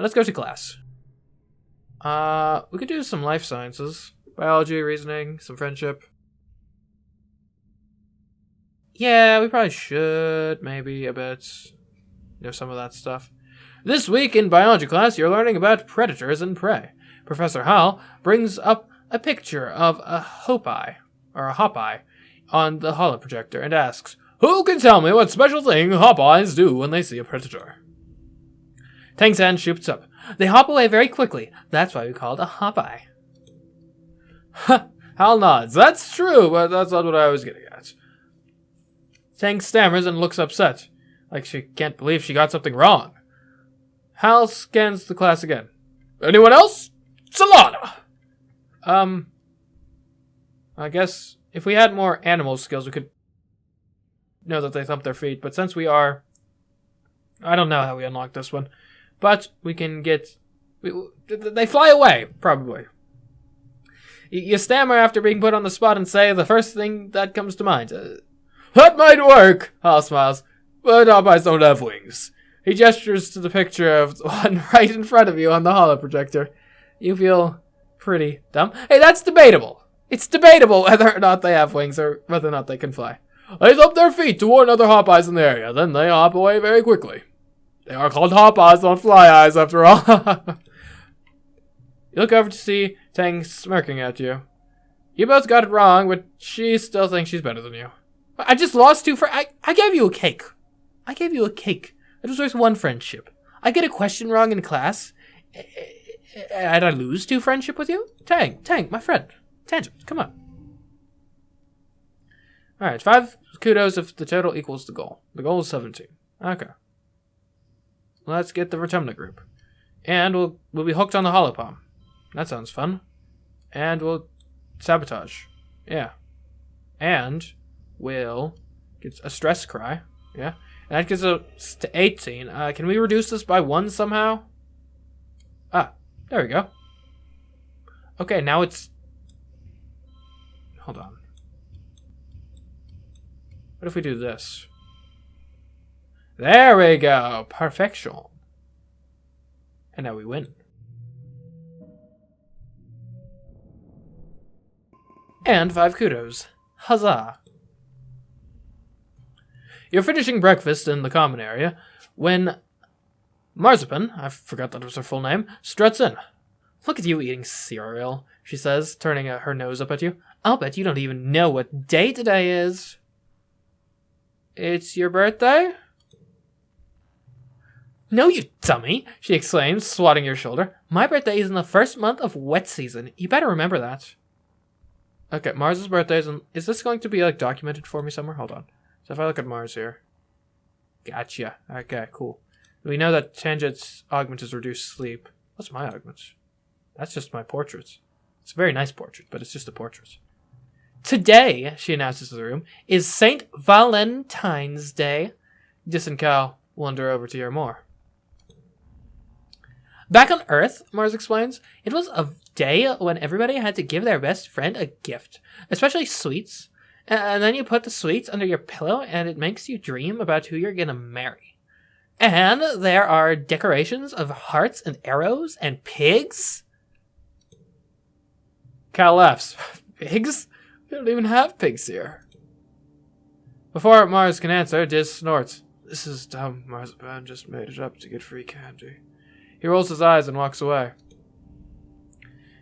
let's go to class. We could do some life sciences. Biology, reasoning, some friendship. Yeah, we probably should, maybe a bit. Some of that stuff. This week in biology class, you're learning about predators and prey. Professor Hall brings up a picture of a hopeye on the holoprojector and asks, "Who can tell me what special thing hopeyes do when they see a predator?" Tang's hand shoots up. "They hop away very quickly. That's why we call it a hopeye." Hal nods. "That's true, but that's not what I was getting at." Tang stammers and looks upset, like she can't believe she got something wrong. Hal scans the class again. "Anyone else? Solana!" I guess if we had more animal skills, we could know that they thump their feet, but since we are... I don't know how we unlock this one, but we can get... They fly away, probably. You stammer after being put on the spot and say the first thing that comes to mind. "That might work," Hal smiles, "but hopeyes don't have wings." He gestures to the picture of one right in front of you on the holoprojector. You feel pretty dumb. Hey, that's debatable. It's debatable whether or not they have wings or whether or not they can fly. "They thump their feet to warn other hopeyes in the area, then they hop away very quickly. They are called hopeyes, not fly eyes, after all." You look over to see Tang smirking at you. You both got it wrong, but she still thinks she's better than you. "I just lost 2 I gave you a cake. I gave you a cake. It was worth 1 friendship. I get a question wrong in class, and I lose 2 friendship with you? Tang, my friend. Tangent, come on." Alright, 5 kudos if the total equals the goal. The goal is 17. Okay. Let's get the vertumna group. And we'll be hooked on the holopalm. That sounds fun. And we'll sabotage. Yeah. And we'll get a stress cry. Yeah. And that gets us to 18. Can we reduce this by 1 somehow? There we go. Okay, now it's... Hold on. What if we do this? There we go. Perfection. And now we win. And 5 kudos. Huzzah. You're finishing breakfast in the common area when Marzipan, I forgot that was her full name, struts in. "Look at you eating cereal," she says, turning her nose up at you. "I'll bet you don't even know what day today is." "It's your birthday?" "No, you dummy," she exclaims, swatting your shoulder. "My birthday is in the first month of wet season. You better remember that." Okay, Mars's birthday is this going to be documented for me somewhere? Hold on. So if I look at Mars here. Gotcha. Okay, cool. We know that Tangent's augment is reduced sleep. What's my augment? That's just my portrait. It's a very nice portrait, but it's just a portrait. "Today," she announces to the room, "is St. Valentine's Day." Dis and Cal wander over to hear more. "Back on Earth," Mars explains, "it was a day when everybody had to give their best friend a gift, especially sweets. And then you put the sweets under your pillow and it makes you dream about who you're gonna marry. And there are decorations of hearts and arrows and pigs." Cal laughs. "Pigs? We don't even have pigs here." Before Mars can answer, Diz snorts. "This is dumb. Marzipan just made it up to get free candy." He rolls his eyes and walks away.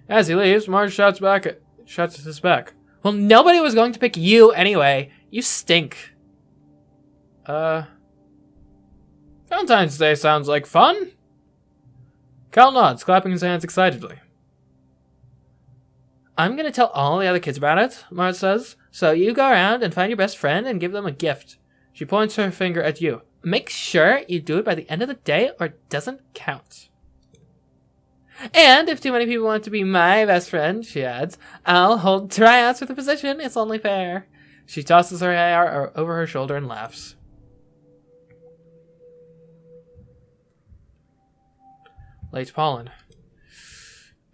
As he leaves, Mars shuts his back. "Well, nobody was going to pick you anyway. You stink." Valentine's Day sounds like fun. Cal nods, clapping his hands excitedly. "I'm going to tell all the other kids about it," Mars says. "So you go around and find your best friend and give them a gift." She points her finger at you. "Make sure you do it by the end of the day or it doesn't count. And if too many people want to be my best friend," she adds, "I'll hold tryouts for the position. It's only fair." She tosses her hair over her shoulder and laughs. Late pollen.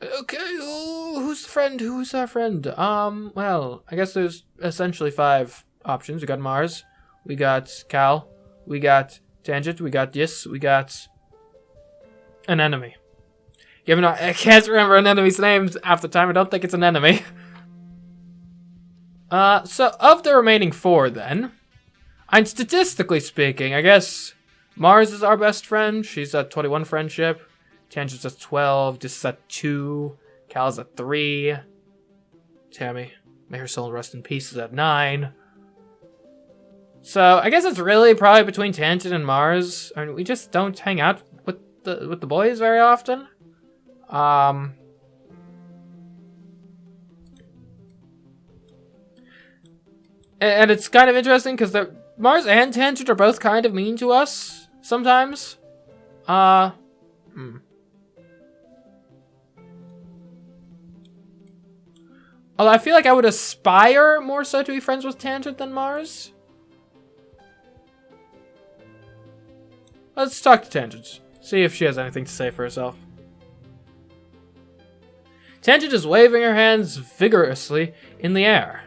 Okay, who's the friend? Who's our friend? Well, I guess there's essentially 5 options. We got Mars, we got Cal, we got Tangent, we got Dis, we got An enemy. Given I can't remember an enemy's names half the time, I don't think it's an enemy. So of the remaining 4 then, and statistically speaking, I guess Mars is our best friend. She's at 21 friendship. Tangent's at 12. Dis is at 2. Cal's at 3. Tammy, may her soul rest in peace, is at 9. So I guess it's really probably between Tangent and Mars. I mean, we just don't hang out with the boys very often. And it's kind of interesting because Mars and Tangent are both kind of mean to us sometimes. Although I feel like I would aspire more so to be friends with Tangent than Mars. Let's talk to Tangent. See if she has anything to say for herself. Tangent is waving her hands vigorously in the air.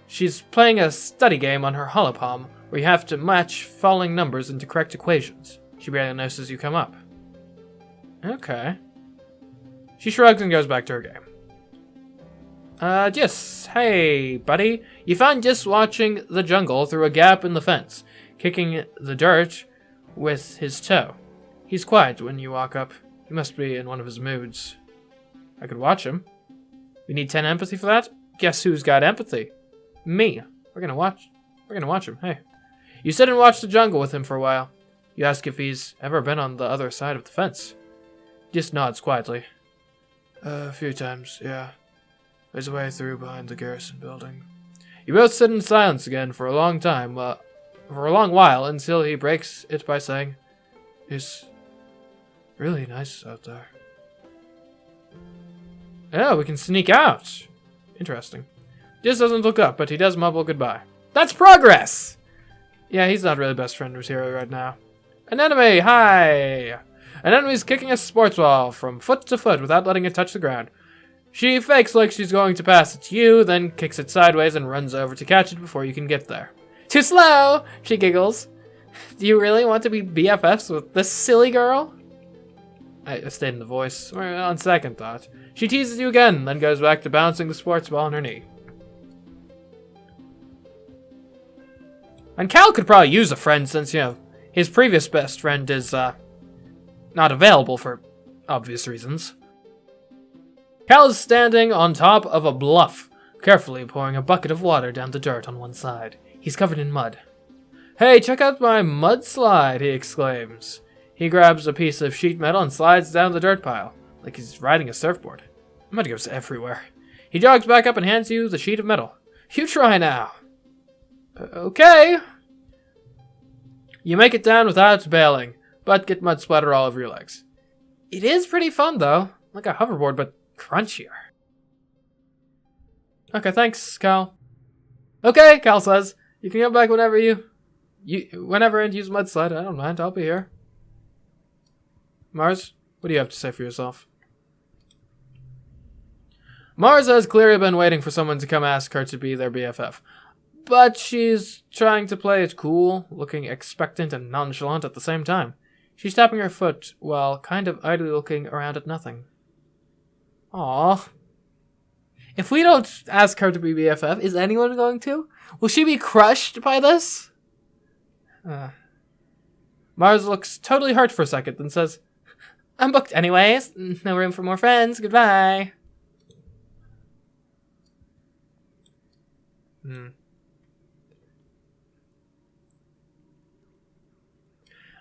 She's playing a study game on her holopalm where you have to match falling numbers into correct equations. She barely notices you come up. Okay. She shrugs and goes back to her game. Jis, hey, buddy. You found Jis watching the jungle through a gap in the fence, kicking the dirt with his toe. He's quiet when you walk up. He must be in one of his moods. I could watch him. We need 10 empathy for that? Guess who's got empathy? Me. We're gonna watch him. Hey. You sit and watch the jungle with him for a while. You ask if he's ever been on the other side of the fence. Jis nods quietly. A few times, yeah. There's a way through behind the garrison building. You both sit in silence again for a long while, until he breaks it by saying, "It's really nice out there." Oh, we can sneak out. Interesting. Jis doesn't look up, but he does mumble goodbye. That's progress! Yeah, he's not really best friend material right now. An enemy! Hi! An enemy's kicking a sports ball from foot to foot without letting it touch the ground. She fakes like she's going to pass it to you, then kicks it sideways and runs over to catch it before you can get there. Too slow! She giggles. Do you really want to be BFFs with this silly girl? I stayed in the voice. On second thought. She teases you again, then goes back to bouncing the sports ball on her knee. And Cal could probably use a friend since, his previous best friend is, not available for obvious reasons. Cal is standing on top of a bluff, carefully pouring a bucket of water down the dirt on one side. He's covered in mud. Hey, check out my mudslide, he exclaims. He grabs a piece of sheet metal and slides down the dirt pile, like he's riding a surfboard. Mud goes everywhere. He jogs back up and hands you the sheet of metal. You try now. Okay. You make it down without bailing, but get mud splatter all over your legs. It is pretty fun, though. Like a hoverboard, but crunchier. Okay, thanks, Cal. Okay, Cal says. You can come back whenever whenever and use mudslide. I don't mind. I'll be here. Mars, what do you have to say for yourself? Mars has clearly been waiting for someone to come ask her to be their BFF. But she's trying to play it cool, looking expectant and nonchalant at the same time. She's tapping her foot while kind of idly looking around at nothing. Aww. If we don't ask her to be BFF, is anyone going to? Will she be crushed by this? Mars looks totally hurt for a second, then says, I'm booked anyways. No room for more friends. Goodbye.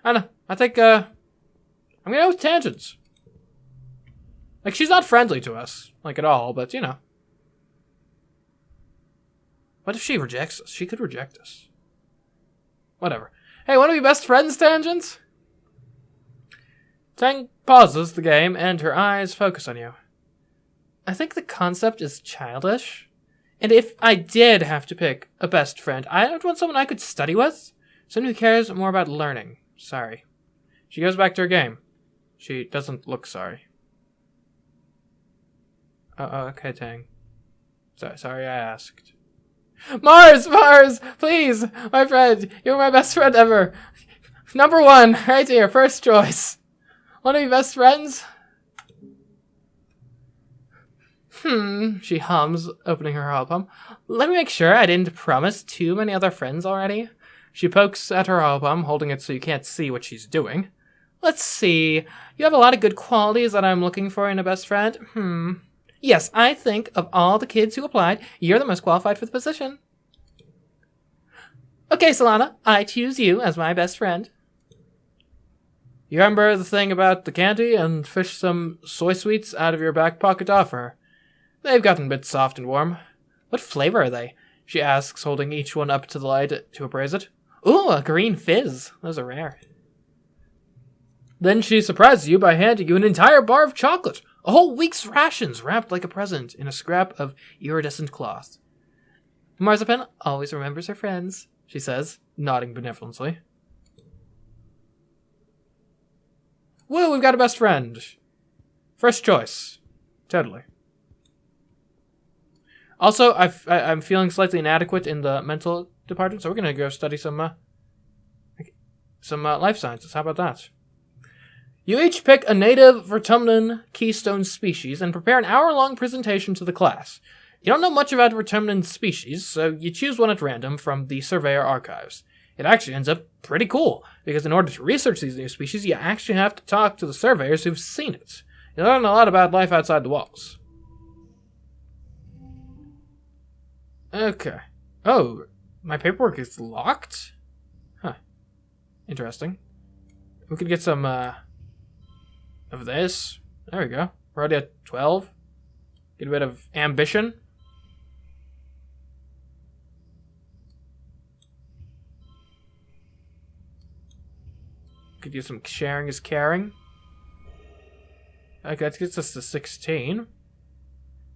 I don't know. I think, I'm gonna go with Tangents. Like, she's not friendly to us, like, at all, but, What if she rejects us? She could reject us. Whatever. Hey, wanna be best friends, Tangents? Tang pauses the game, and her eyes focus on you. I think the concept is childish. And if I did have to pick a best friend, I would want someone I could study with. Someone who cares more about learning. Sorry. She goes back to her game. She doesn't look sorry. Okay, Tang. Sorry I asked. Mars! Please! My friend! You're my best friend ever! Number 1! Right here, first choice! Want to be best friends? She hums, opening her hopalm. Let me make sure I didn't promise too many other friends already. She pokes at her hopalm, holding it so you can't see what she's doing. Let's see. You have a lot of good qualities that I'm looking for in a best friend. Yes, I think of all the kids who applied, you're the most qualified for the position. Okay, Solana, I choose you as my best friend. You remember the thing about the candy and fish some soy sweets out of your back pocket to offer her? They've gotten a bit soft and warm. What flavor are they? She asks, holding each one up to the light to appraise it. Ooh, a green fizz. Those are rare. Then she surprises you by handing you an entire bar of chocolate. A whole week's rations wrapped like a present in a scrap of iridescent cloth. Marzipan always remembers her friends, she says, nodding benevolently. Woo, we've got a best friend. First choice. Totally. Also, I'm feeling slightly inadequate in the mental department, so we're going to go study some life sciences. How about that? You each pick a native vertumnan keystone species and prepare an hour-long presentation to the class. You don't know much about vertumnan species, so you choose one at random from the Surveyor archives. It actually ends up pretty cool, because in order to research these new species, you actually have to talk to the surveyors who've seen it. You learn a lot about life outside the walls. Okay. Oh, my paperwork is locked? Huh. Interesting. We could get some, of this. There we go. We're already at 12. Get a bit of ambition. Could use some sharing is caring. Okay, that gets us to 16.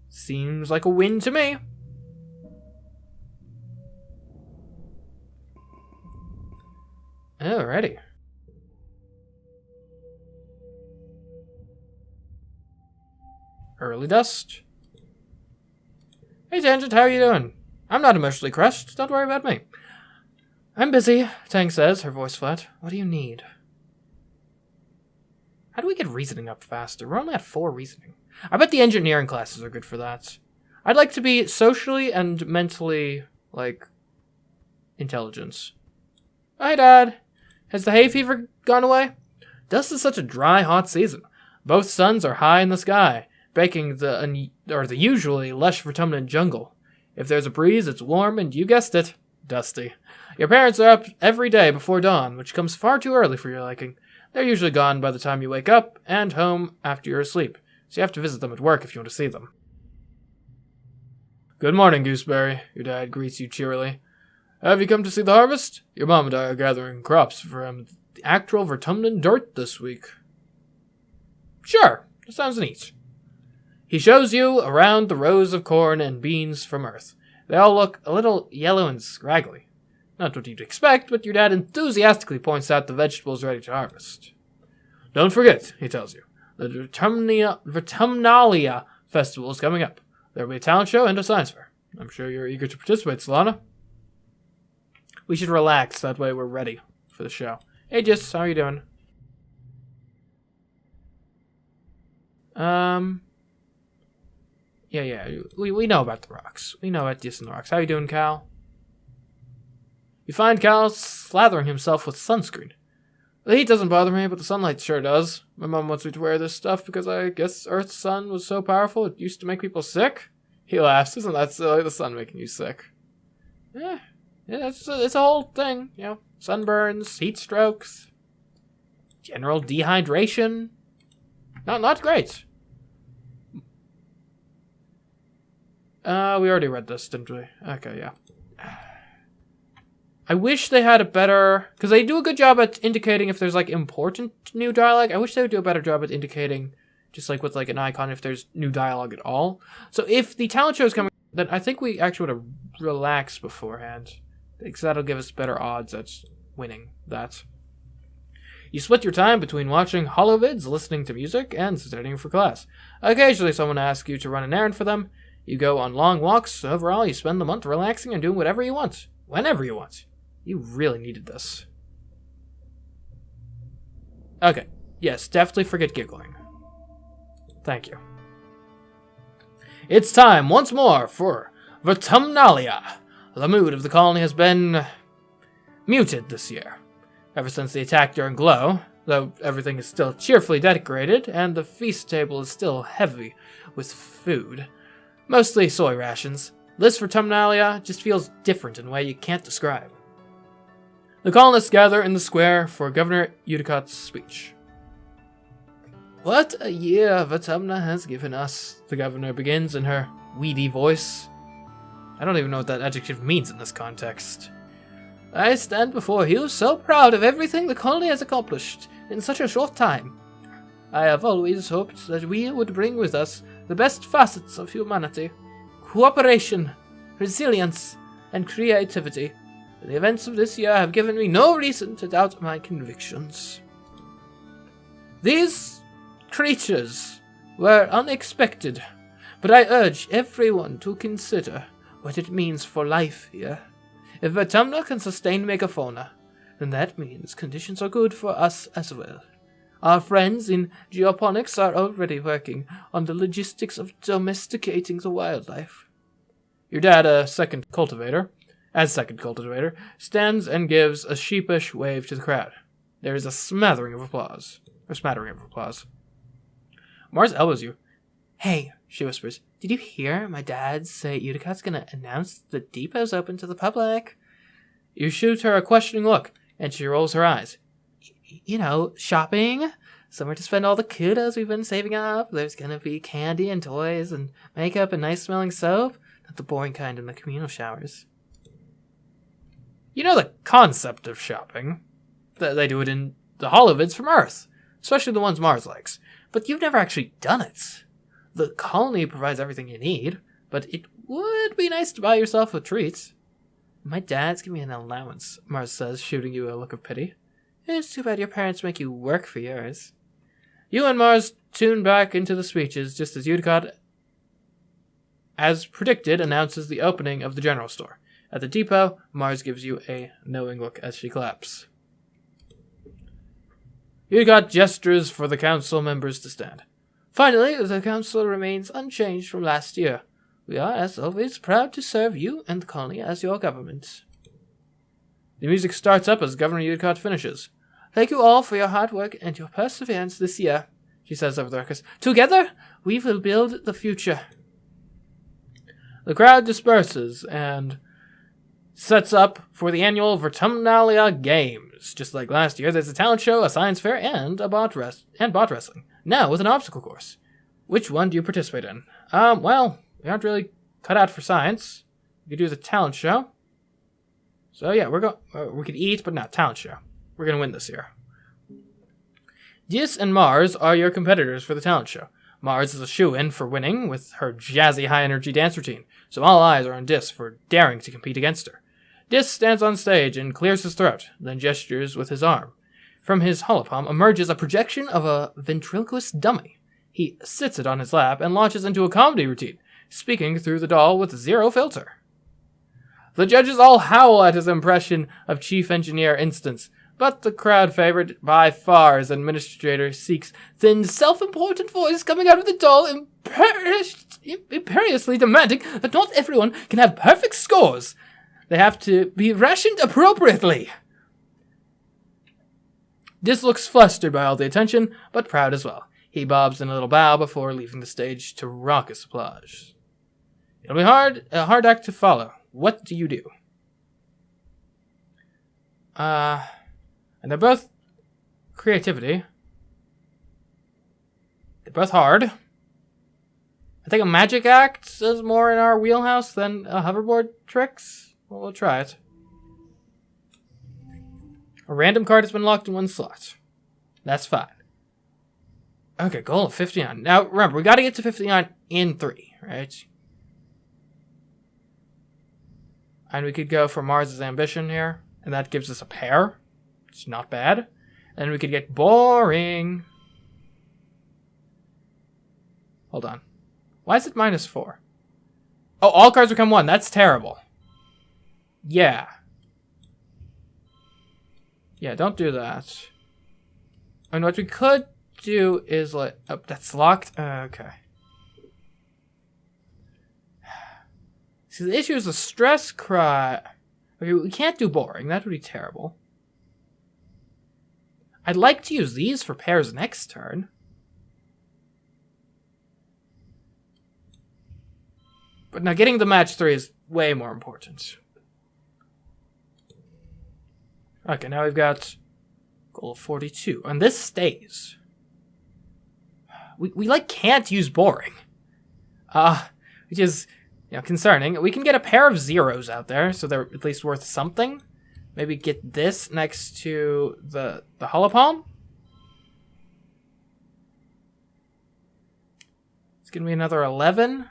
Seems like a win to me. Alrighty. Early dust. Hey Tangent, how are you doing? I'm not emotionally crushed. Don't worry about me. I'm busy, Tang says, her voice flat. What do you need? How do we get reasoning up faster? We're only at 4 reasoning. I bet the engineering classes are good for that. I'd like to be socially and mentally, intelligence. Hi, Dad. Has the hay fever gone away? Dust is such a dry, hot season. Both suns are high in the sky, baking the usually lush vertumnant jungle. If there's a breeze, it's warm and, you guessed it, dusty. Your parents are up every day before dawn, which comes far too early for your liking. They're usually gone by the time you wake up, and home after you're asleep, so you have to visit them at work if you want to see them. Good morning, Gooseberry, your dad greets you cheerily. Have you come to see the harvest? Your mom and I are gathering crops from the actual vertumnant dirt this week. Sure, that sounds neat. He shows you around the rows of corn and beans from Earth. They all look a little yellow and scraggly. Not what you'd expect, but your dad enthusiastically points out the vegetables ready to harvest. Don't forget, he tells you, the vertumnalia festival is coming up. There will be a talent show and a science fair. I'm sure you're eager to participate, Solana. We should relax, that way we're ready for the show. Hey, Jess, how are you doing? Yeah, we know about the rocks. We know about Jess and the rocks. How you doing, Cal? You find Cal slathering himself with sunscreen. The heat doesn't bother me, but the sunlight sure does. My mom wants me to wear this stuff because I guess Earth's sun was so powerful it used to make people sick. He laughs. Isn't that silly? The sun making you sick. Yeah, it's a whole thing. You know, sunburns, heat strokes, general dehydration. Not great. We already read this, didn't we? Okay, yeah. I wish they had a better... Because they do a good job at indicating if there's, important new dialogue. I wish they would do a better job at indicating, just, with, an icon, if there's new dialogue at all. So if the talent show is coming, then I think we actually would have relaxed beforehand. Because that'll give us better odds at winning that. You split your time between watching holovids, listening to music, and studying for class. Occasionally someone asks you to run an errand for them. You go on long walks. Overall, you spend the month relaxing and doing whatever you want. Whenever you want. You really needed this. Okay. Yes, definitely forget giggling. Thank you. It's time once more for vertumnalia. The mood of the colony has been muted this year. Ever since the attack during Glow, though everything is still cheerfully decorated, and the feast table is still heavy with food. Mostly soy rations. This vertumnalia just feels different in a way you can't describe. The colonists gather in the square for Governor Udicott's speech. What a year Vertumna has given us, the governor begins in her weedy voice. I don't even know what that adjective means in this context. I stand before you so proud of everything the colony has accomplished in such a short time. I have always hoped that we would bring with us the best facets of humanity, cooperation, resilience, and creativity. The events of this year have given me no reason to doubt my convictions. These creatures were unexpected, but I urge everyone to consider what it means for life here. If Vertumna can sustain megafauna, then that means conditions are good for us as well. Our friends in geoponics are already working on the logistics of domesticating the wildlife. Your dad, as second cultivator, stands and gives a sheepish wave to the crowd. There is a smattering of applause. Mars elbows you. Hey, she whispers, did you hear my dad say Udicott's gonna announce the depot's open to the public? You shoot her a questioning look, and she rolls her eyes. You know, shopping? Somewhere to spend all the kudos we've been saving up. There's gonna be candy and toys and makeup and nice-smelling soap. Not the boring kind in the communal showers. You know the concept of shopping. They do it in the holovids from Earth, especially the ones Mars likes. But you've never actually done it. The colony provides everything you need, but it would be nice to buy yourself a treat. My dad's giving me an allowance, Mars says, shooting you a look of pity. It's too bad your parents make you work for yours. You and Mars tune back into the speeches just as Udicott, as predicted, announces the opening of the general store. At the depot, Mars gives you a knowing look as she claps. Udicott gestures for the council members to stand. Finally, the council remains unchanged from last year. We are, as always, proud to serve you and the colony as your government. The music starts up as Governor Udicott finishes. Thank you all for your hard work and your perseverance this year, she says over the ruckus. Together, we will build the future. The crowd disperses and sets up for the annual Vertumnalia Games. Just like last year, there's a talent show, a science fair, and bot wrestling. Now with an obstacle course. Which one do you participate in? Well, we aren't really cut out for science. We could do the talent show. So yeah, we could eat, but not talent show. We're gonna win this year. Dis and Mars are your competitors for the talent show. Mars is a shoo-in for winning with her jazzy high-energy dance routine, so all eyes are on Dis for daring to compete against her. Dis stands on stage and clears his throat, then gestures with his arm. From his holopalm emerges a projection of a ventriloquist dummy. He sits it on his lap and launches into a comedy routine, speaking through the doll with zero filter. The judges all howl at his impression of Chief Engineer Instance, but the crowd favorite by far as Administrator Seek's thin, self-important voice coming out of the doll imperiously demanding that not everyone can have perfect scores. They have to be rationed appropriately. Dis looks flustered by all the attention, but proud as well. He bobs in a little bow before leaving the stage to raucous applause. It'll be a hard act to follow. What do you do? And they're both creativity. They're both hard. I think a magic act is more in our wheelhouse than a hoverboard tricks. Well, we'll try it. A random card has been locked in one slot. That's fine. Okay, goal of 59. Now, remember, we gotta get to 59 in 3, right? And we could go for Mars' ambition here, and that gives us a pair. It's not bad. And we could get boring. Hold on. Why is it -4? Oh, all cards become 1. That's terrible. Yeah. Yeah, don't do that. And what we could do is like... Oh, that's locked? Okay. See, the issue is the stress cry. Okay, we can't do boring. That would be terrible. I'd like to use these for pairs next turn. But now getting the match 3 is way more important. Okay, now we've got goal of 42. And this stays. We like can't use boring. Which is, you know, concerning. We can get a pair of zeros out there, so they're at least worth something. Maybe get this next to the hollow palm. It's gonna be another 11.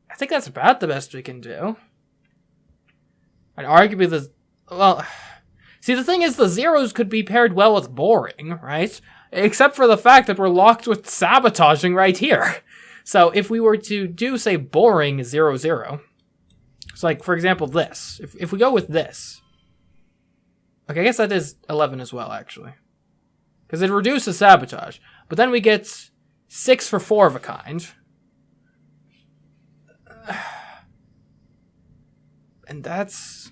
I think that's about the best we can do. And arguably well, see, the thing is the zeros could be paired well with boring, right? Except for the fact that we're locked with sabotaging right here. So if we were to do, say, boring 0, 0, so like, for example, this. If we go with this. Okay, I guess that is 11 as well, actually. Because it reduces sabotage. But then we get 6 for 4 of a kind. And that's...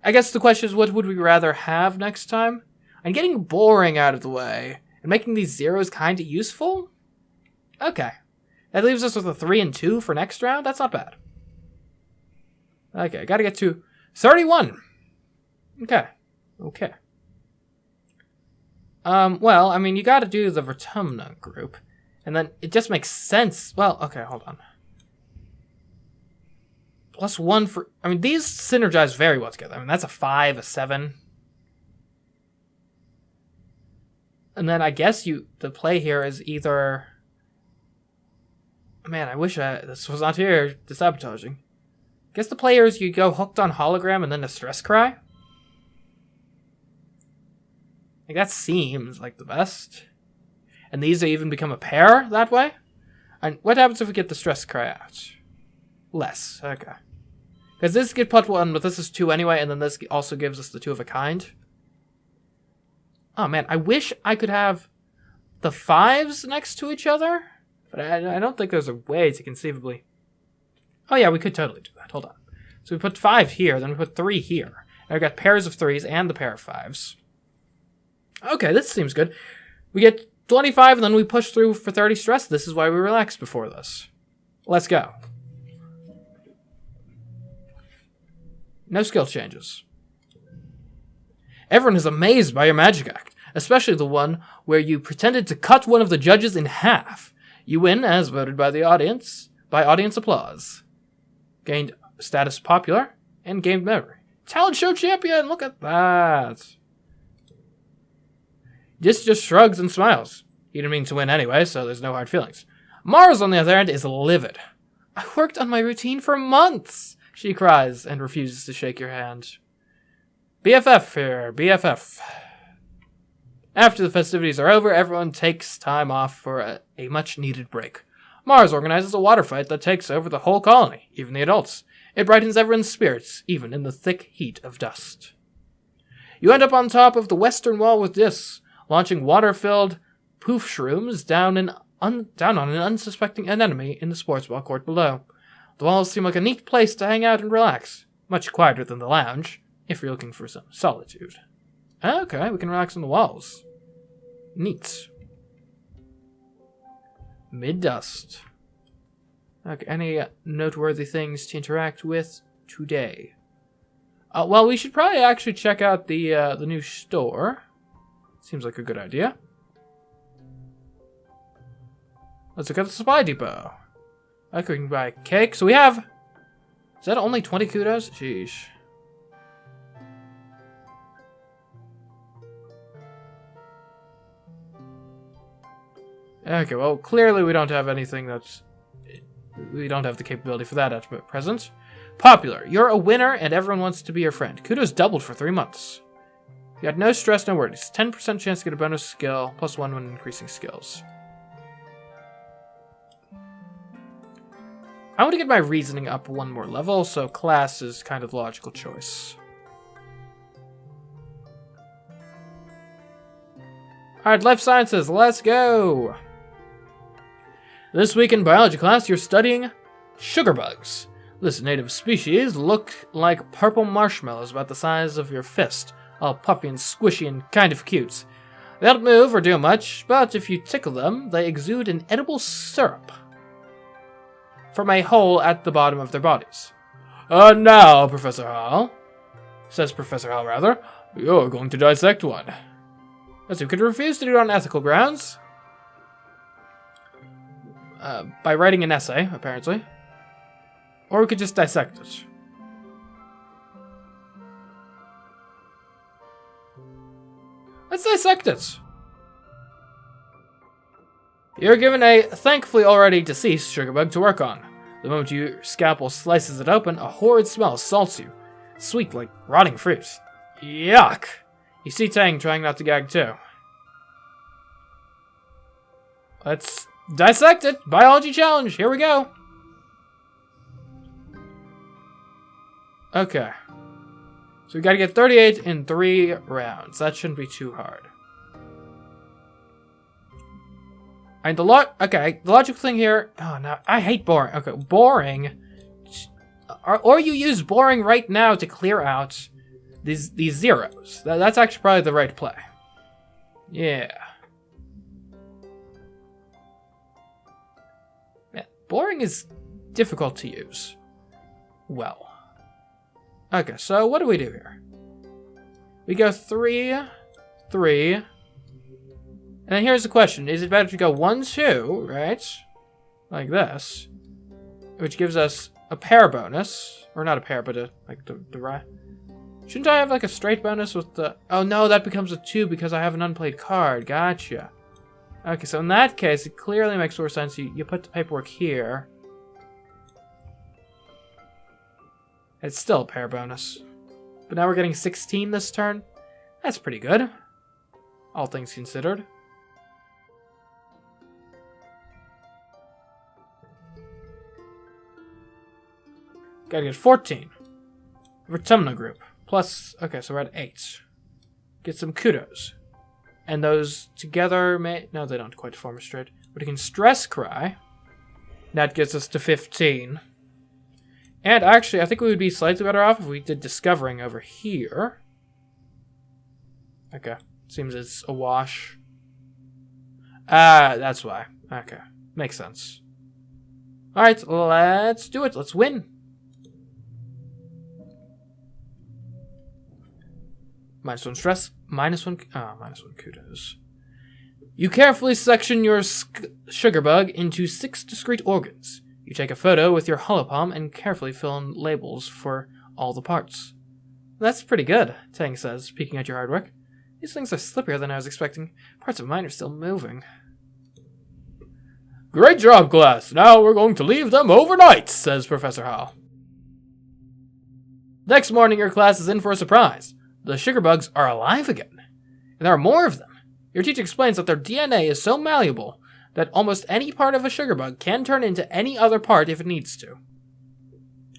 I guess the question is, what would we rather have next time? And getting boring out of the way and making these zeros kind of useful? Okay. That leaves us with a 3 and 2 for next round. That's not bad. Okay, gotta get to 31. Okay. Okay. Well, I mean, you gotta do the vertumnalia group. And then it just makes sense. Well, okay, hold on. +1 for... I mean, these synergize very well together. I mean, that's a 5, a 7. And then I guess the play here is either... Man, I wish this was not here. The sabotaging. I guess the play here is you go hooked on hologram and then a stress cry. Like, that seems like the best. And these even become a pair that way? And what happens if we get the stress cry out? Less. Okay. Because this get +1, but this is 2 anyway, and then this also gives us the 2 of a kind. Oh man, I wish I could have the 5s next to each other. But I don't think there's a way to conceivably... Oh yeah, we could totally do that. Hold on. So we put 5 here, then we put 3 here. And we've got pairs of 3s and the pair of 5s. Okay, this seems good. We get 25, and then we push through for 30 stress. This is why we relaxed before this. Let's go. No skill changes. Everyone is amazed by your magic act, especially the one where you pretended to cut one of the judges in half. You win, as voted by the audience, by audience applause. Gained status popular, and gained memory. Talent show champion, look at that. This just shrugs and smiles. He didn't mean to win anyway, so there's no hard feelings. Mars, on the other hand, is livid. I worked on my routine for months, she cries, and refuses to shake your hand. BFF here, BFF. After the festivities are over, everyone takes time off for a much-needed break. Mars organizes a water fight that takes over the whole colony, even the adults. It brightens everyone's spirits, even in the thick heat of dust. You end up on top of the western wall with this, launching water-filled poof shrooms down on an unsuspecting enemy in the sports ball court below. The walls seem like a neat place to hang out and relax. Much quieter than the lounge, if you're looking for some solitude. Okay, we can relax on the walls. Neat. Mid-dust. Okay, any noteworthy things to interact with today? Well, we should probably actually check out the new store. Seems like a good idea. Let's look at the supply depot. Okay, we can buy cake. So we have... Is that only 20 kudos? Sheesh. Okay, well, clearly we don't have anything that's... We don't have the capability for that at present. Popular. You're a winner and everyone wants to be your friend. Kudos doubled for 3 months. You had no stress, no worries. 10% chance to get a bonus skill, +1 when increasing skills. I want to get my reasoning up one more level, so class is kind of the logical choice. Alright, life sciences, let's go! This week in biology class, you're studying sugar bugs. This native species look like purple marshmallows about the size of your fist, all puffy and squishy and kind of cute. They don't move or do much, but if you tickle them, they exude an edible syrup from a hole at the bottom of their bodies. Now, Professor Hall, says Professor Hall rather, you're going to dissect one. As you could refuse to do it on ethical grounds. By writing an essay, apparently. Or we could just dissect it. Let's dissect it. You're given a thankfully already deceased sugar bug to work on. The moment your scalpel slices it open, a horrid smell assaults you. Sweet like rotting fruit. Yuck! You see Tang trying not to gag too. Let's dissect it! Biology challenge! Here we go! Okay. So we gotta get 38 in 3 rounds. That shouldn't be too hard. And the logical thing here... Oh, no. I hate boring. Okay, boring. Or you use boring right now to clear out these zeros. That's actually probably the right play. Yeah. Man, boring is difficult to use. Well. Okay, so what do we do here? We go 3, 3. And then here's the question. Is it better to go 1, 2, right? Like this. Which gives us a pair bonus. Or not a pair, but the right. Shouldn't I have like a straight bonus with the... Oh no, that becomes a 2 because I have an unplayed card. Gotcha. Okay, so in that case, it clearly makes more sense. You put the paperwork here. It's still a pair bonus. But now we're getting 16 this turn. That's pretty good. All things considered. Gotta get 14. Vertumnalia group. Plus, okay, so we're at 8. Get some kudos. And those together may... No, they don't quite form a straight. But you can stress cry. That gets us to 15. And actually, I think we would be slightly better off if we did discovering over here. Okay. Seems it's a wash. That's why. Okay. Makes sense. Alright, let's do it. Let's win. -1 stress. -1 kudos. You carefully section your sugar bug into 6 discrete organs. You take a photo with your holopalm and carefully fill in labels for all the parts. That's pretty good, Tang says, peeking at your hard work. These things are slippier than I was expecting. Parts of mine are still moving. Great job, class. Now we're going to leave them overnight, says Professor Hall. Next morning, your class is in for a surprise. The sugar bugs are alive again. And there are more of them. Your teacher explains that their DNA is so malleable that almost any part of a sugar bug can turn into any other part if it needs to.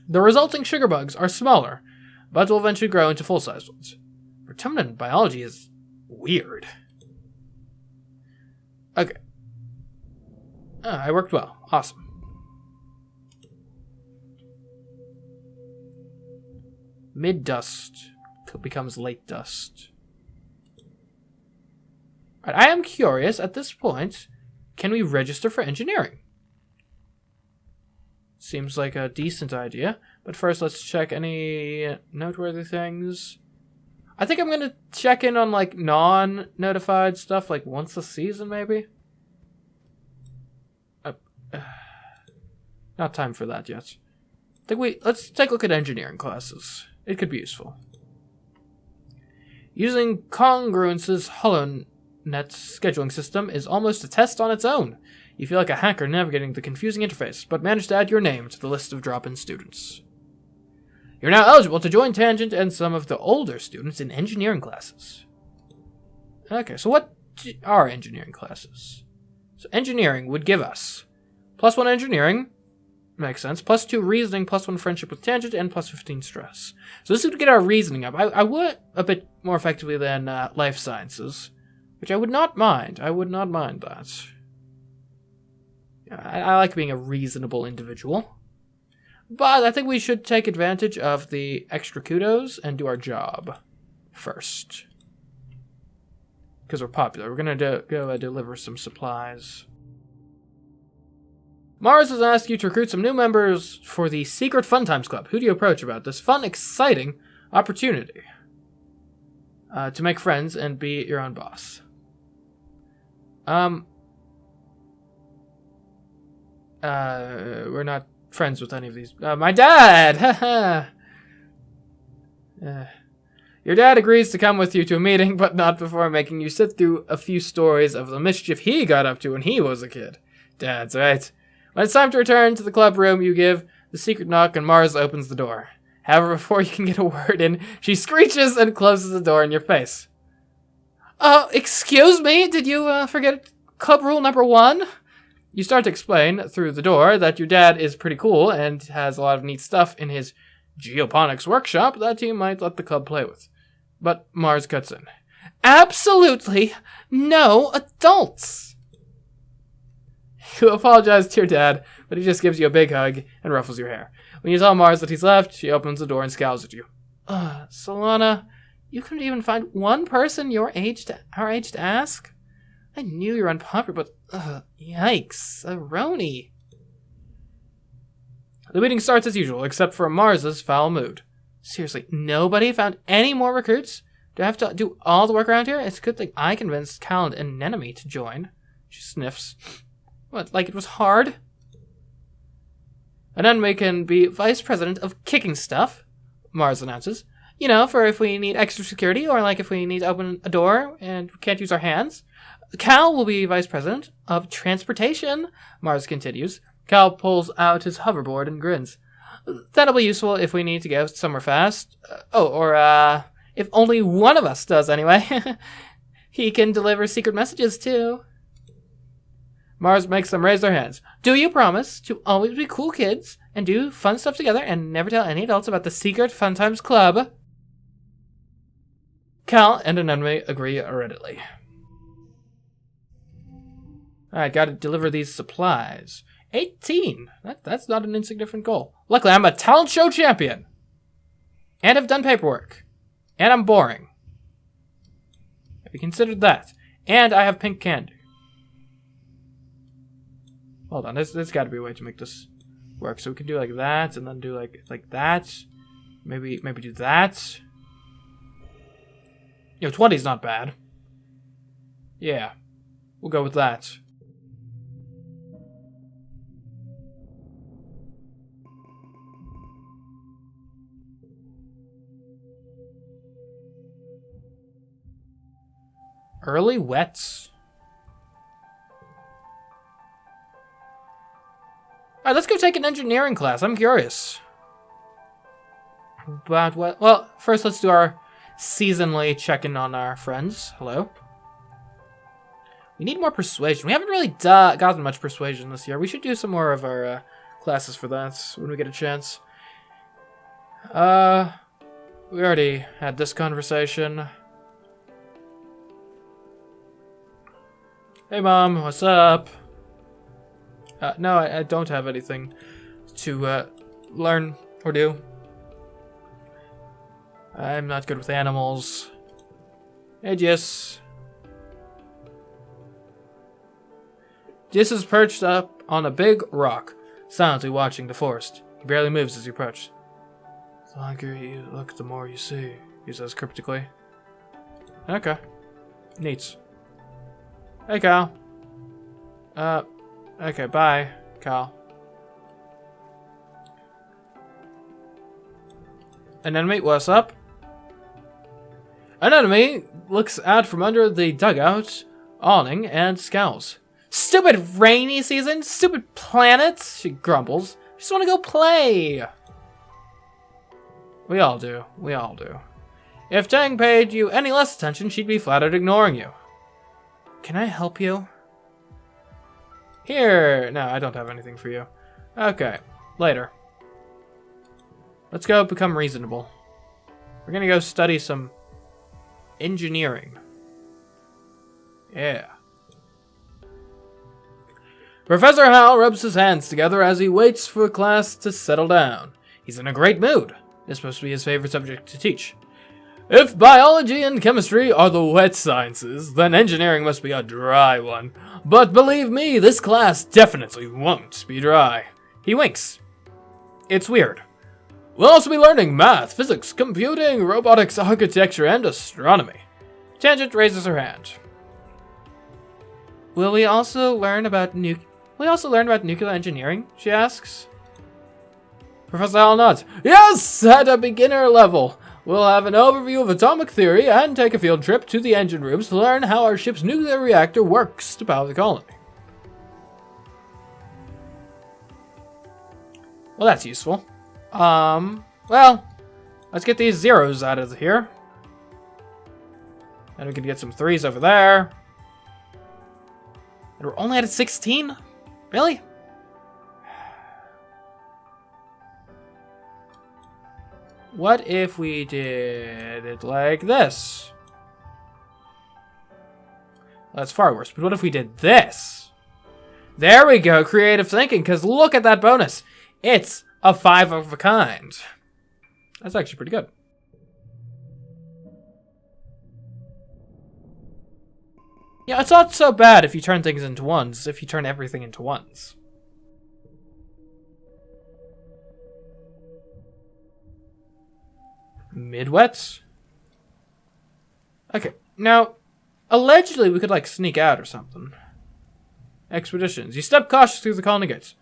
The resulting sugar bugs are smaller, but will eventually grow into full-sized ones. Vertumnalia biology is weird. Okay. I worked well. Awesome. Mid-dust becomes late dust. Right, I am curious, at this point, can we register for engineering? Seems like a decent idea. But first, let's check any noteworthy things. I think I'm going to check in on, like, non-notified stuff, like, once a season, maybe? Not time for that yet. Let's take a look at engineering classes. It could be useful. Using Congruence's HoloNet scheduling system is almost a test on its own. You feel like a hacker navigating the confusing interface, but manage to add your name to the list of drop-in students. You're now eligible to join Tangent and some of the older students in engineering classes. Okay, so what are engineering classes? So engineering would give us +1 engineering, Makes sense. +2 reasoning, +1 friendship with tangent, and +15 stress. So this would get our reasoning up. I would a bit more effectively than life sciences, which I would not mind. I would not mind that. I like being a reasonable individual. But I think we should take advantage of the extra kudos and do our job first. Because we're popular. We're going to go deliver some supplies. Mars has asked you to recruit some new members for the Secret Fun Times Club. Who do you approach about this fun, exciting opportunity? To make friends and be your own boss. We're not friends with any of these. My dad! Haha! Your dad agrees to come with you to a meeting, but not before making you sit through a few stories of the mischief he got up to when he was a kid. Dad's right. When it's time to return to the club room, you give the secret knock and Mars opens the door. However, before you can get a word in, she screeches and closes the door in your face. Excuse me? Did you forget club rule number 1? You start to explain through the door that your dad is pretty cool and has a lot of neat stuff in his geoponics workshop that he might let the club play with. But Mars cuts in. Absolutely no adults! You apologize to your dad, but he just gives you a big hug and ruffles your hair. When you tell Mars that he's left, she opens the door and scowls at you. Solana, you couldn't even find one person our age to ask? I knew you were unpopular, but yikes, a Roni. The meeting starts as usual, except for Mars's foul mood. Seriously, nobody found any more recruits? Do I have to do all the work around here? It's a good thing I convinced Cal and Anemone to join. She sniffs. What, like it was hard? Anemone can be vice president of kicking stuff, Mars announces. You know, for if we need extra security, or like if we need to open a door and we can't use our hands. Cal will be vice president of transportation, Mars continues. Cal pulls out his hoverboard and grins. That'll be useful if we need to go somewhere fast. If only one of us does anyway. He can deliver secret messages too. Mars makes them raise their hands. Do you promise to always be cool kids and do fun stuff together and never tell any adults about the Secret Fun Times Club? Cal and Anemone agree readily. Alright, gotta deliver these supplies. 18! That's not an insignificant goal. Luckily, I'm a talent show champion! And I've done paperwork. And I'm boring. Have you considered that? And I have pink candy. Hold on, there's gotta be a way to make this work. So we can do like that, and then do like that. Maybe do that. 20's not bad. Yeah. We'll go with that. Early wets. Alright, let's go take an engineering class. I'm curious. About what? Well, first let's do our seasonally check-in on our friends. Hello. We need more persuasion. We haven't really gotten much persuasion this year. We should do some more of our classes for that when we get a chance. We already had this conversation. Hey Mom, what's up? No, I don't have anything to learn or do. I'm not good with animals. Hey Jis. Jis is perched up on a big rock, silently watching the forest. He barely moves as you approach. The longer you look, the more you see, he says cryptically. Okay. Neat. Hey, Cal. Okay, bye, Cal. Anemone, what's up? Anemone looks out from under the dugout awning and scowls. Stupid rainy season! Stupid planets! She grumbles. Just want to go play! We all do. We all do. If Tang paid you any less attention, she'd be flat out ignoring you. Can I help you? Here! No, I don't have anything for you. Okay. Later. Let's go become reasonable. We're gonna go study some engineering. Yeah. Professor Howell rubs his hands together as he waits for class to settle down. He's in a great mood. This must be his favorite subject to teach. If biology and chemistry are the wet sciences, then engineering must be a dry one. But believe me, this class definitely won't be dry. He winks. It's weird. We'll also be learning math, physics, computing, robotics, architecture, and astronomy. Tangent raises her hand. Will we also learn about nuclear engineering? She asks. Professor Howell nods. Yes, at a beginner level. We'll have an overview of atomic theory and take a field trip to the engine rooms to learn how our ship's nuclear reactor works to power the colony. Well, that's useful. Well, let's get these zeros out of here. And we can get some 3s over there. And we're only at a 16? Really? What if we did it like this? Well, that's far worse, but what if we did this? There we go, creative thinking, because look at that bonus. It's a 5 of a kind. That's actually pretty good. Yeah, it's not so bad if you turn things into 1s, if you turn everything into 1s. Midwets? Okay, now, allegedly we could, like, sneak out or something. Expeditions. You step cautiously through the colony gates.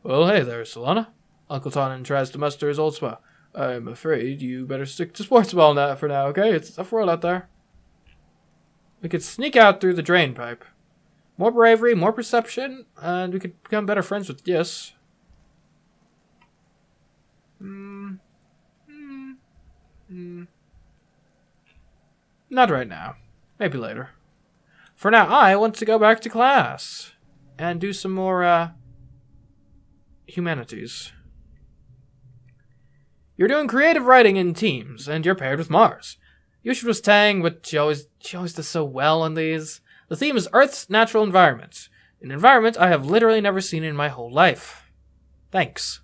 Well, hey there, Solana. Uncle Tonin tries to muster his old smile. I'm afraid you better stick to sports ball now for now, okay? It's a tough world out there. We could sneak out through the drain pipe. More bravery, more perception, and we could become better friends with Yes. Not right now. Maybe later. For now, I want to go back to class and do some more, humanities. You're doing creative writing in teams, and you're paired with Mars. Yusha was Tang, but she always does so well on these. The theme is Earth's natural environment. An environment I have literally never seen in my whole life. Thanks.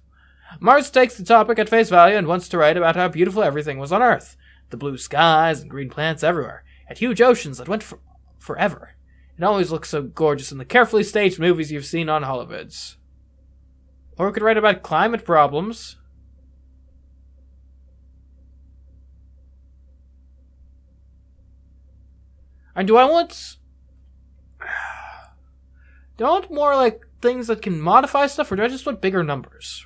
Mars takes the topic at face value and wants to write about how beautiful everything was on Earth. The blue skies and green plants everywhere, and huge oceans that went forever. It always looks so gorgeous in the carefully staged movies you've seen on holovids. Or we could write about climate problems. And do I want more like things that can modify stuff, or do I just want bigger numbers?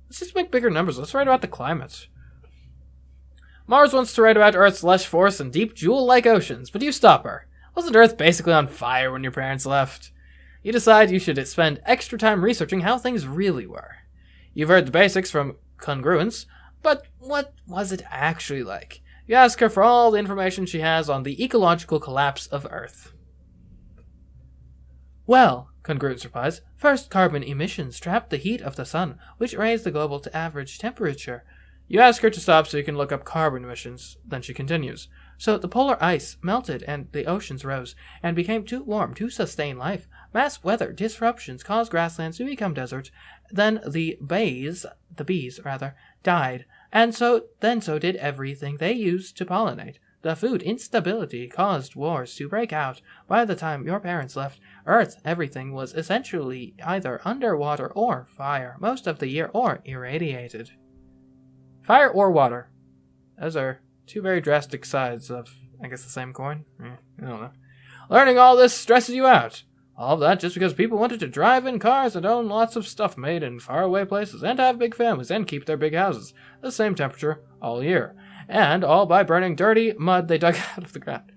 Let's just make bigger numbers. Let's write about the climate. Mars wants to write about Earth's lush forests and deep jewel-like oceans, but you stop her. Wasn't Earth basically on fire when your parents left? You decide you should spend extra time researching how things really were. You've heard the basics from congruence, but what was it actually like? You ask her for all the information she has on the ecological collapse of Earth. Well, congruence replies, first carbon emissions trapped the heat of the sun, which raised the global average temperature. You ask her to stop so you can look up carbon emissions. Then she continues. So the polar ice melted and the oceans rose and became too warm to sustain life. Mass weather disruptions caused grasslands to become deserts. Then the bees died. And so did everything they used to pollinate. The food instability caused wars to break out. By the time your parents left Earth, everything was essentially either underwater or fire, most of the year, or irradiated. Fire or water. Those are two very drastic sides of, I guess, the same coin. I don't know. Learning all this stresses you out. All of that just because people wanted to drive in cars and own lots of stuff made in faraway places and have big families and keep their big houses the same temperature all year. And all by burning dirty mud they dug out of the ground.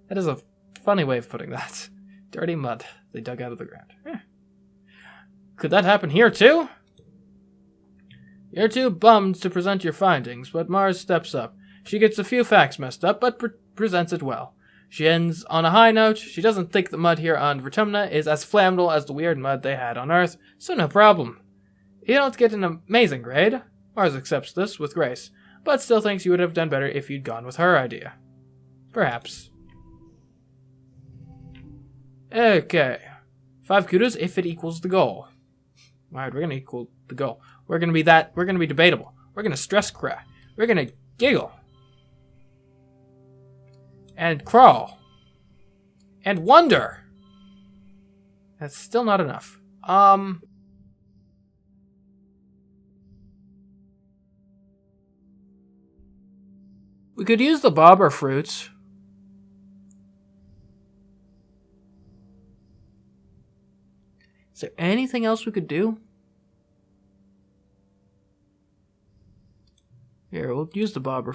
That is a funny way of putting that. Dirty mud they dug out of the ground. Could that happen here too? You're too bummed to present your findings, but Mars steps up. She gets a few facts messed up, but presents it well. She ends on a high note. She doesn't think the mud here on Vertumna is as flammable as the weird mud they had on Earth, so no problem. You don't get an amazing grade. Mars accepts this with grace, but still thinks you would have done better if you'd gone with her idea. Perhaps. Okay. 5 kudos if it equals the goal. Alright, we're gonna equal the goal. We're gonna be debatable. We're gonna stress cry. We're gonna giggle. And crawl. And wonder. That's still not enough. We could use the bobber fruits. Is there anything else we could do? Here, we'll use the bobber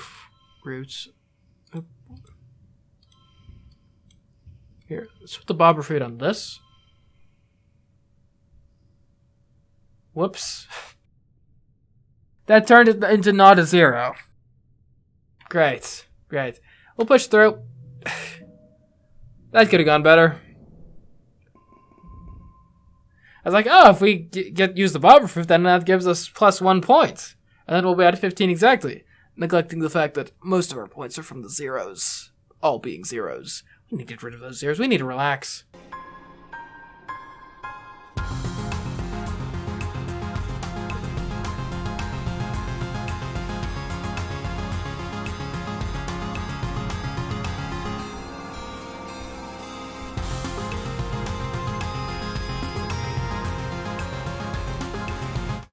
fruits. Here, let's put the bobber fruit on this. Whoops. That turned it into not a 0. Great. We'll push through. That could have gone better. I was like, oh, if we use the bobber fruit, then that gives us +1 point. And then we'll be at 15 exactly. Neglecting the fact that most of our points are from the zeros. All being zeros. We need to get rid of those zeros. We need to relax.